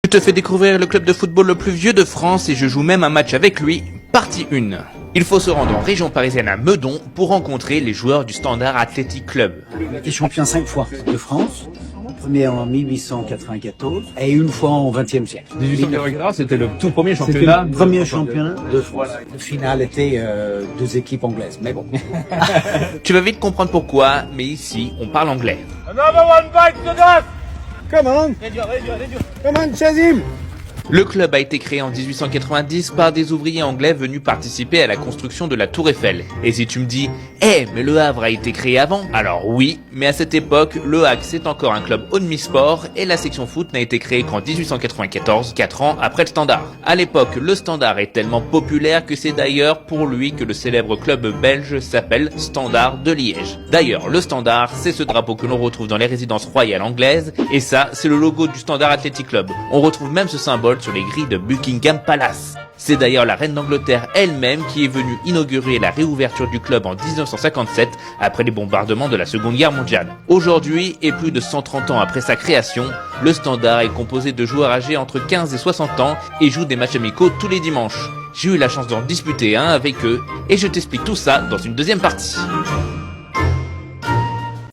Je te fais découvrir le club de football le plus vieux de France et je joue même un match avec lui, partie 1. Il faut se rendre en région parisienne à Meudon pour rencontrer les joueurs du Standard Athletic Club. Il a été champion 5 fois de France, premier en 1894 et une fois au XXe siècle. 1894, c'était le tout premier C'était championnat. le premier championnat de France. Le final était deux équipes anglaises, mais bon. Tu vas vite comprendre pourquoi, mais ici on parle anglais. Another one bite to death! Come on, come on, Shazim. Le club a été créé en 1890 par des ouvriers anglais venus participer à la construction de la Tour Eiffel. Et si tu me dis « Eh, mais le Havre a été créé avant ?» Alors oui, mais à cette époque, le Havre c'est encore un club omnisport et la section foot n'a été créée qu'en 1894, 4 ans après le Standard. À l'époque, le Standard est tellement populaire que c'est d'ailleurs pour lui que le célèbre club belge s'appelle Standard de Liège. D'ailleurs, le Standard, c'est ce drapeau que l'on retrouve dans les résidences royales anglaises et ça, c'est le logo du Standard Athletic Club. On retrouve même ce symbole sur les grilles de Buckingham Palace. C'est d'ailleurs la reine d'Angleterre elle-même qui est venue inaugurer la réouverture du club en 1957 après les bombardements de la Seconde Guerre mondiale. Aujourd'hui, et plus de 130 ans après sa création, le Standard est composé de joueurs âgés entre 15 et 60 ans et joue des matchs amicaux tous les dimanches. J'ai eu la chance d'en disputer un avec eux et je t'explique tout ça dans une deuxième partie.